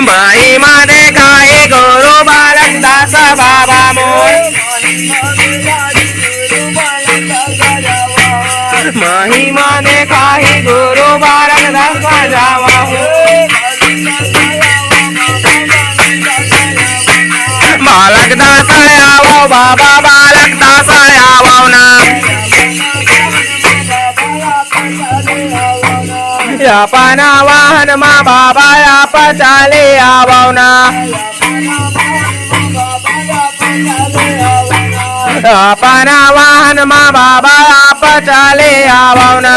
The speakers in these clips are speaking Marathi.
महिमा देखाई गुरु बालक दास बाबा मोर महिमा देखाई गुरु बालक दास जावा बालक दास आवो बाबा बालक दास आवो ना अपना वाहन मा बाबा आप चाले आवो ना अपना वाहन मा बाबा आप चाले आवो ना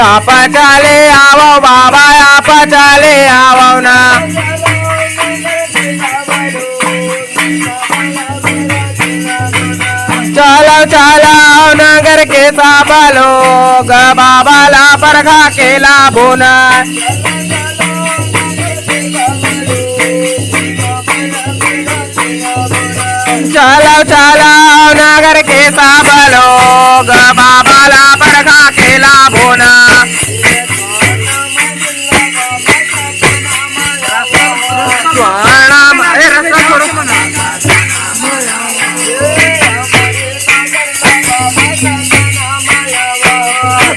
आप चाले आवो बाबा आप चाले आवो ना चलो चलो नगर के सब लोग बाबा ला परखा के लाभो ना चलो चलो नगर के सब लोग बाबा ला परखा के लाभो ना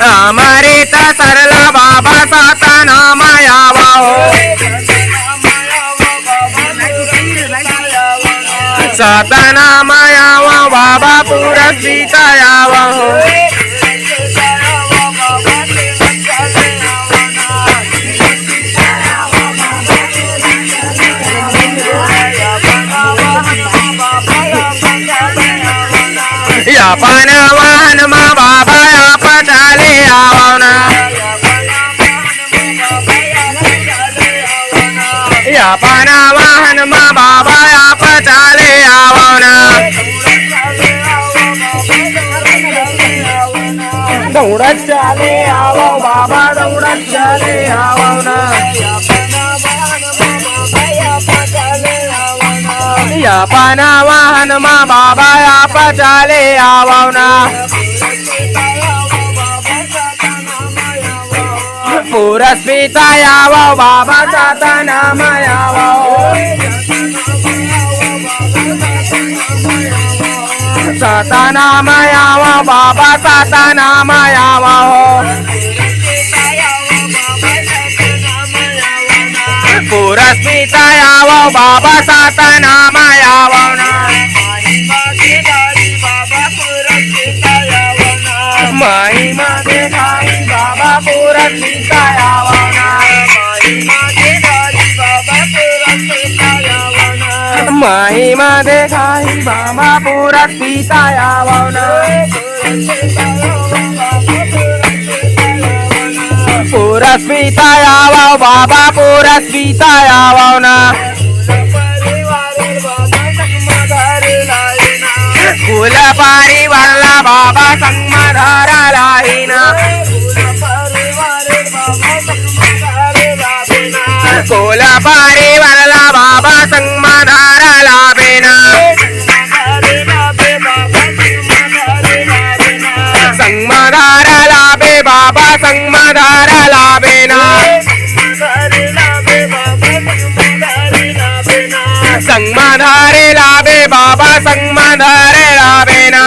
हमारे सरला बाबा साता नाम आवा हो साता नाम आवा बाबा पूरा सीता आवा हो अपना वाहन मा बाबा आप चाले आवो ना अपना वाहन मा बाबा आप चाले आवो ना दौड़त चाले आवो बाबा दौड़त चाले आवो ना अपना वाहन मा बाबा आप चाले आवो ना पुरस्पिता आवो बाबा साता नाम आवो साता नाम आवो बाबा साता नाम आवो पुरस्पिता आवो बाबा साता नाम आवो ना महिमा देखाई बाबा पुरस्पिता आवो ना महिमा देखाई बाबा पुरस्पिता आवो ना पुरस्पिता आवो बाबा पुरस्पिता आवो ना कुल परिवारला बाबा संगमधारा लाहीना कुल परिवारला बाबा संगमधारा लाभेना संगमधारा लाभे बाबा संगमधारा लाभेना संगमधारे लाभे बाबा संगमधारे लाभेना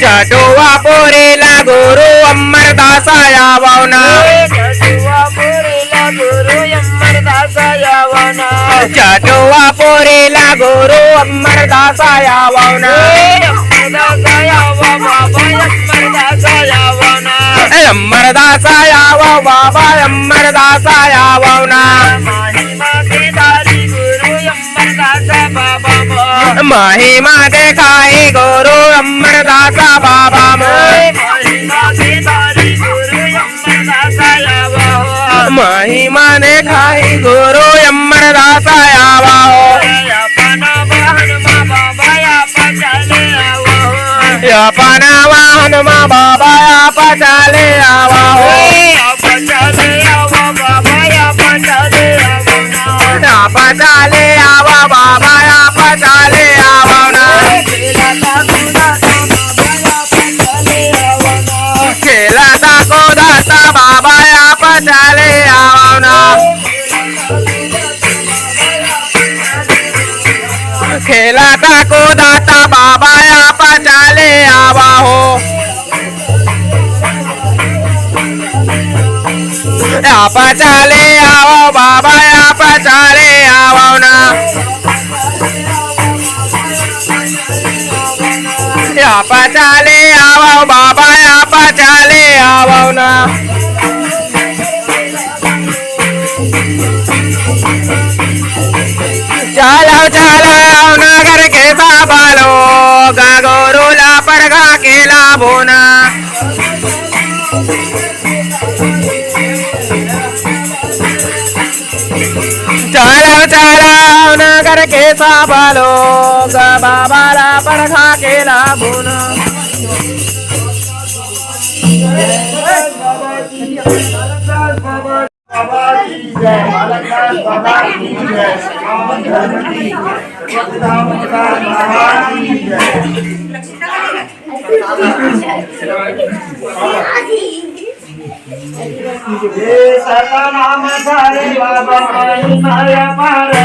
चटुआ पोरेला गुरु अमरदास आवो ना चटुआ पोरेला गुरु अमरदास आवो ना अमरदास आवो बाबा अमरदास आवो ना महिमा देखाई गुरु अमरदास बाबा महिमा देखाई गुरु अमरदास आवो अपना वाहन मा बाबा आप चाले आवो आप चाले आवो बाबा आप चाले आवो ना चाले आवना खेलाता कूदाता बाबा आप चाले आवा हो आप चाले आओ बाबा आप चाले आओ ना आप चाले आओ बाबा आप चाले आओ ना चलो चलो नगर के साबालो गागोरुला पड़गा के लाभोना चलो चलो नगर के साबालो बाबाला पड़गा के लाभोना नाम सारे बाबा माया पारे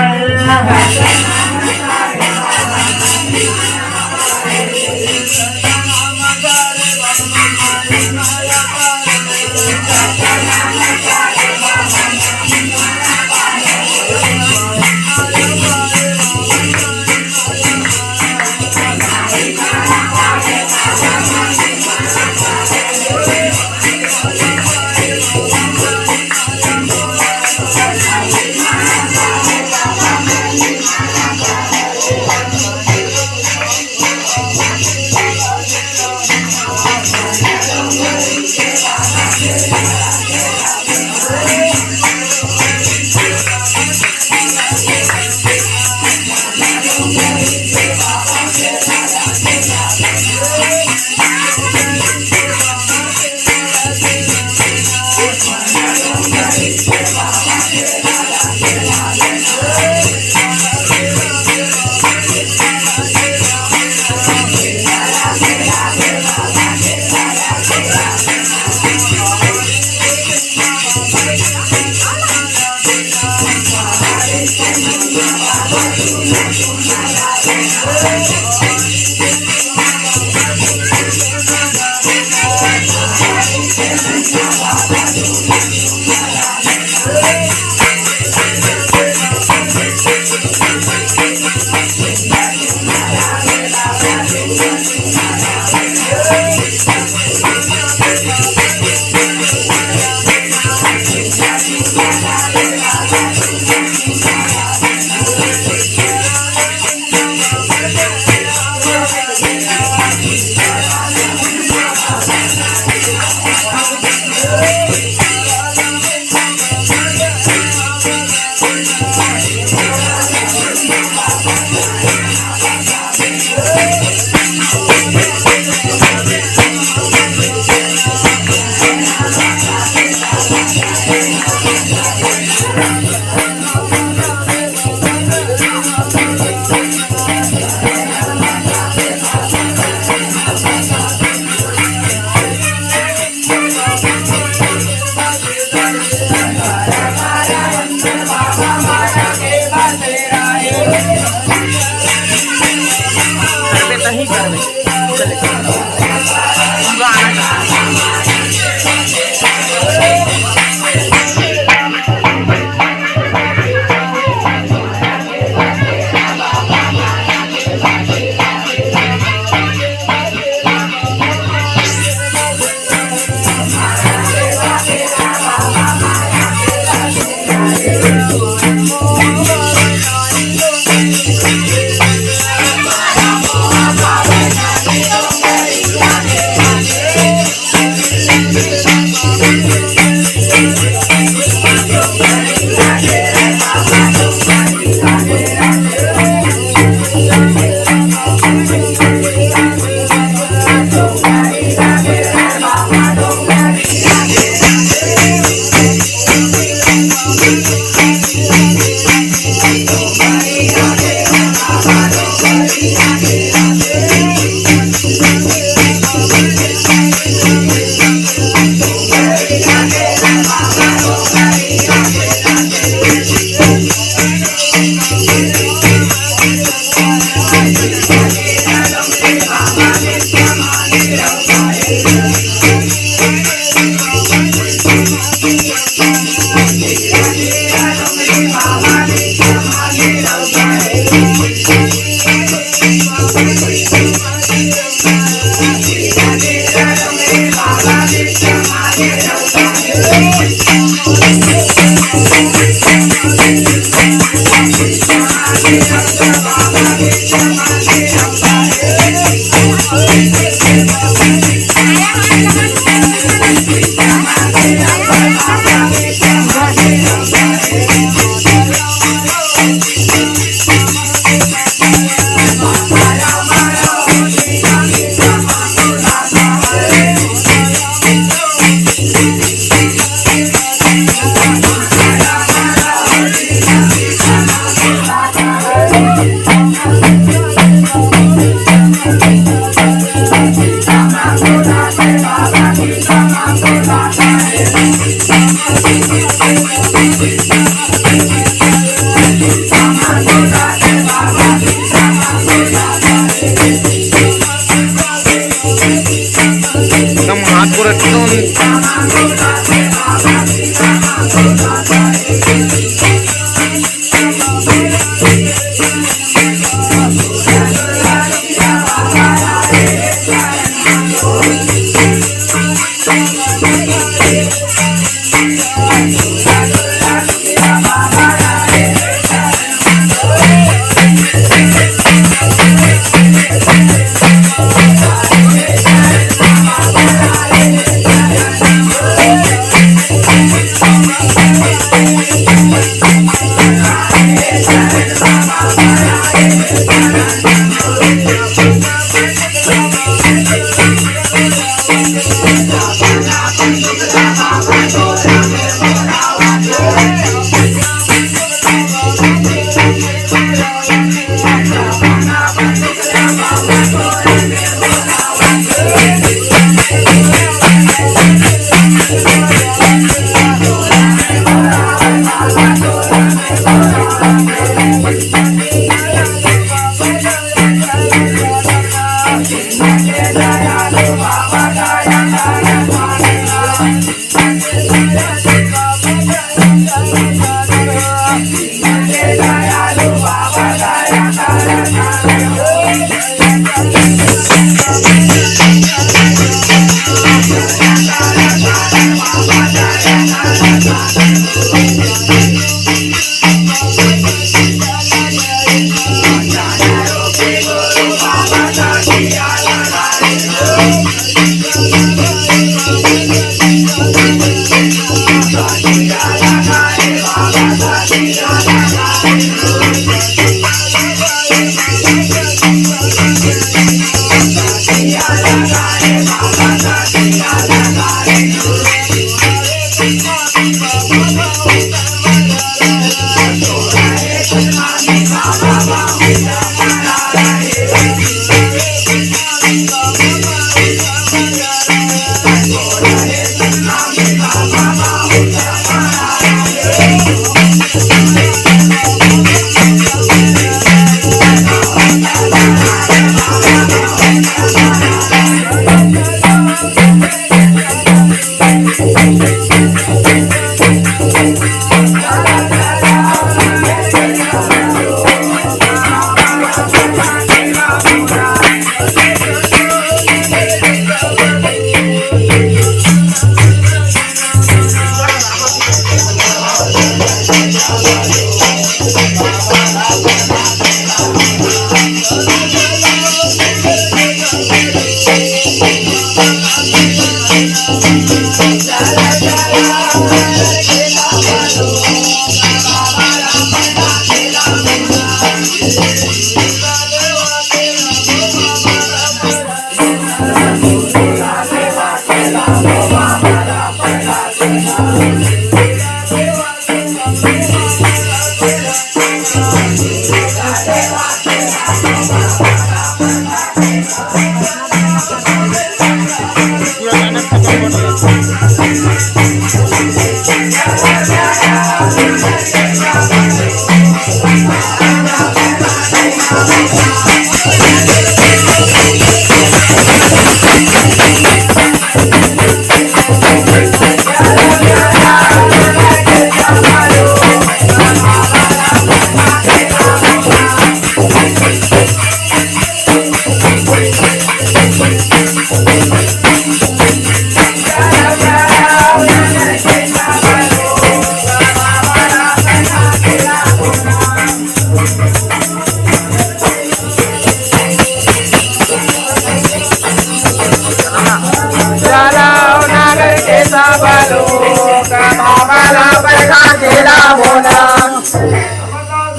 एकदम हाथ को रखो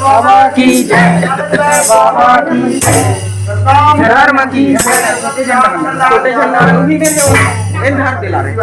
बाबा की जय, बाबा की जय, धर्म की जय। छोटे झंडा उन्हीं ने जो इन हाथ दिला रहे।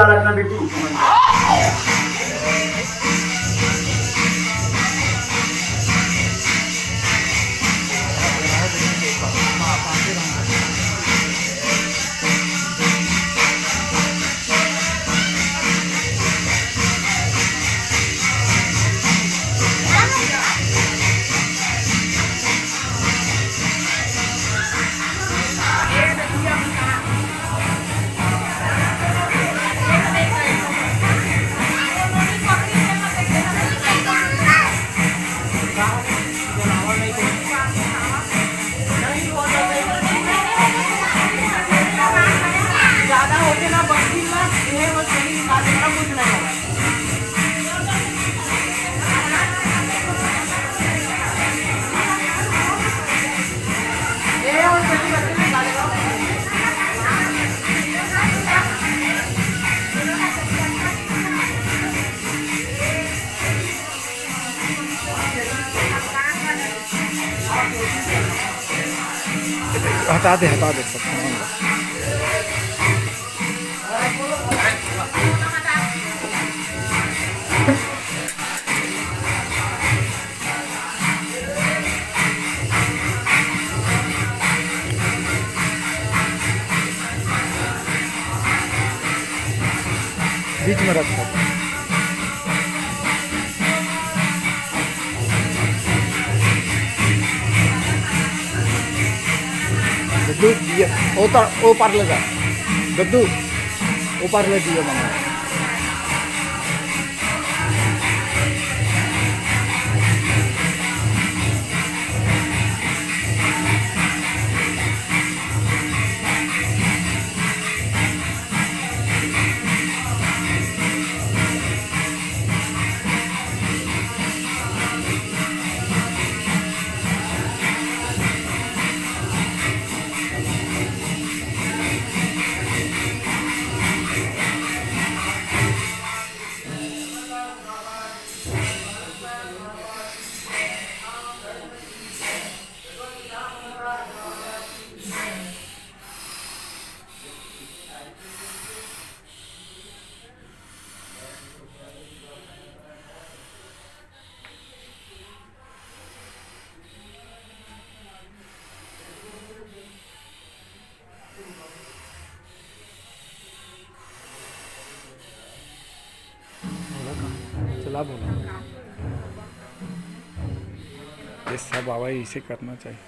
हटा दे सब सामान ला। बीच में रखो। गद्दू दिया ओ पार ले जा गद्दू ओ पार ले दिया मम्मा। चला बोला ये सब बाबा इसे करना चाहिए।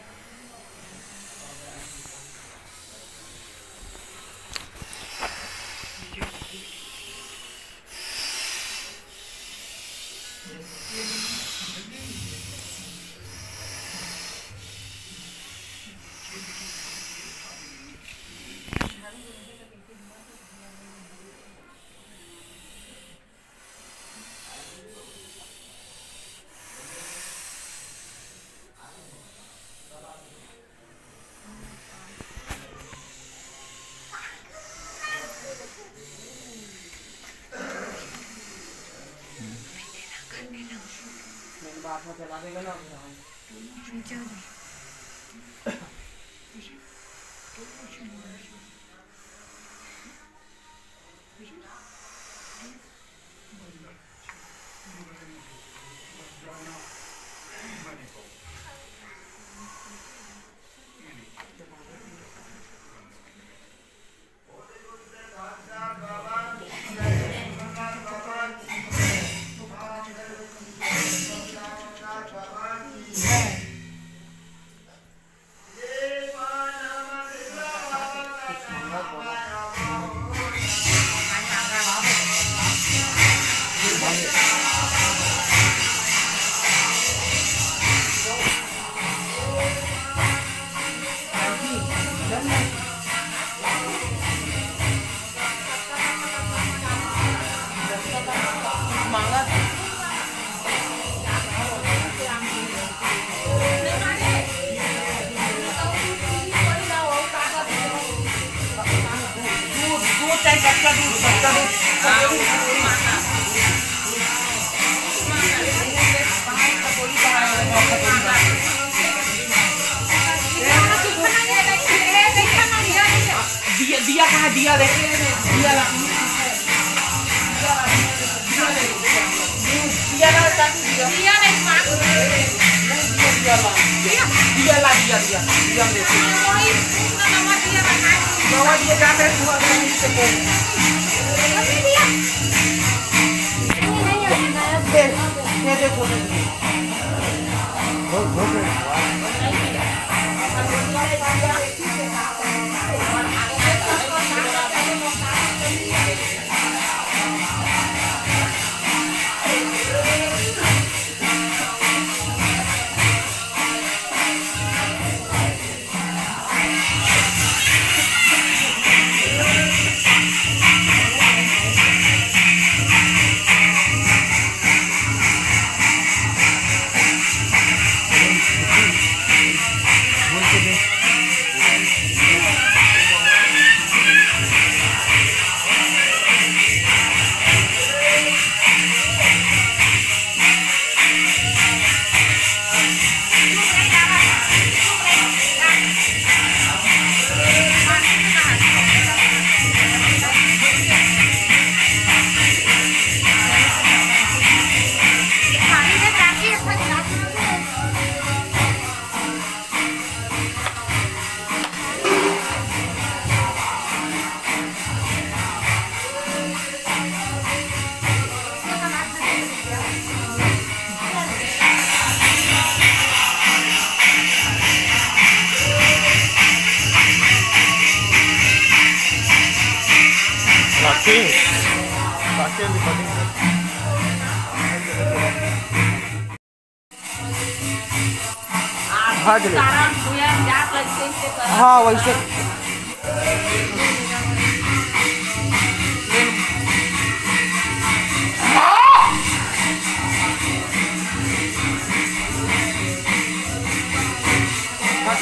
हाँ वैसे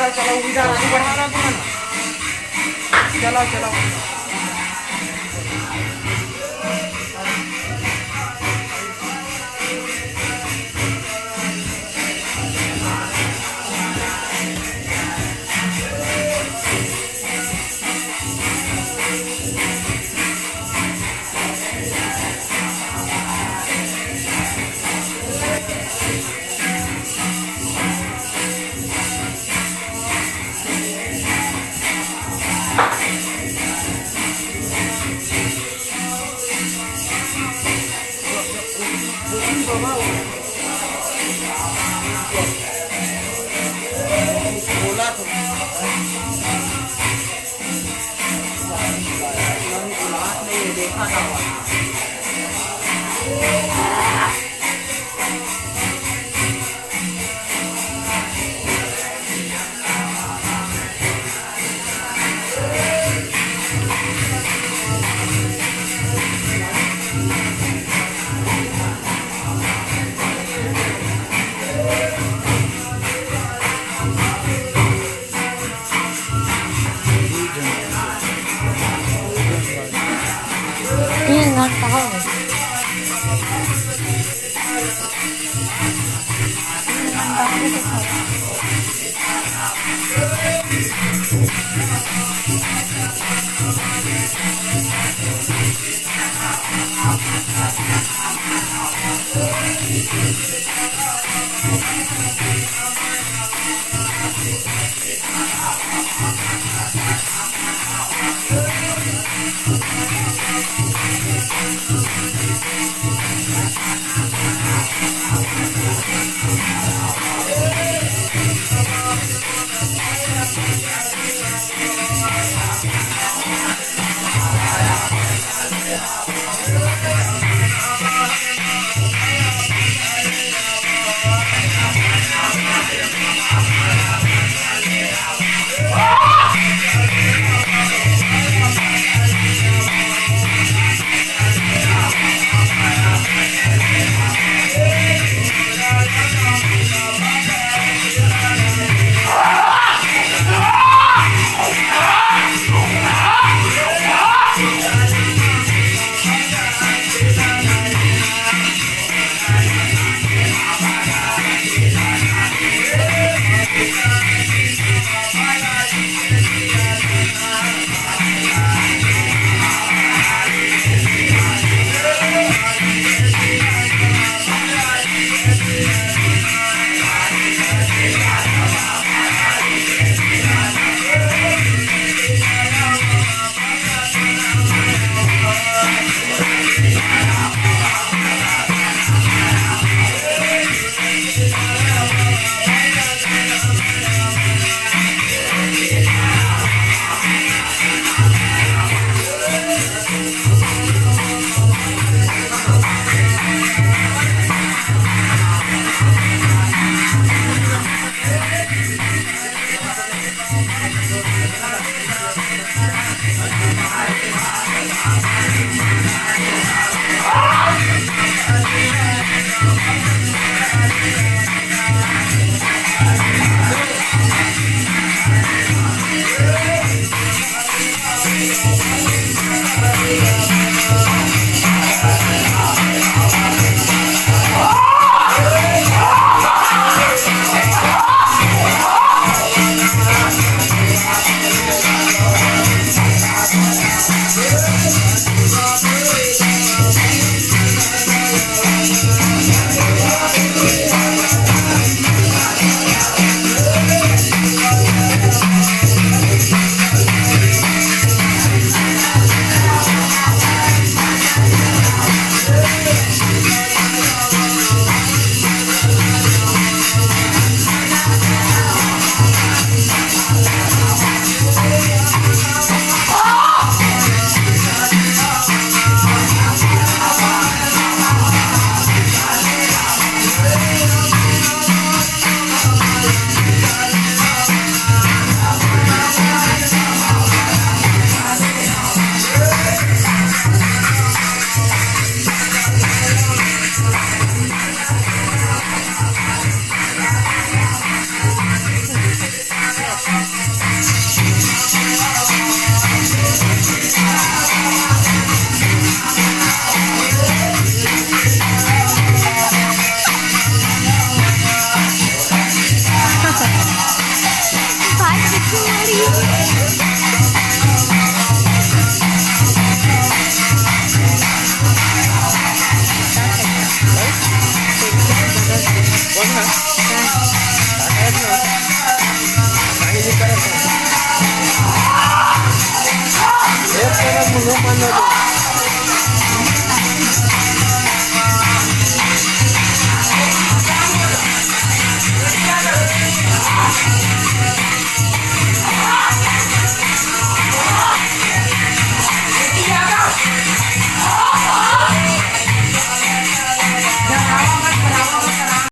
चलो इधर आगे बढ़ाना तुम्हें चलो चलो बोल ना टाकायचं ना सांगितलं करायचं एक म्हणून म्हणलं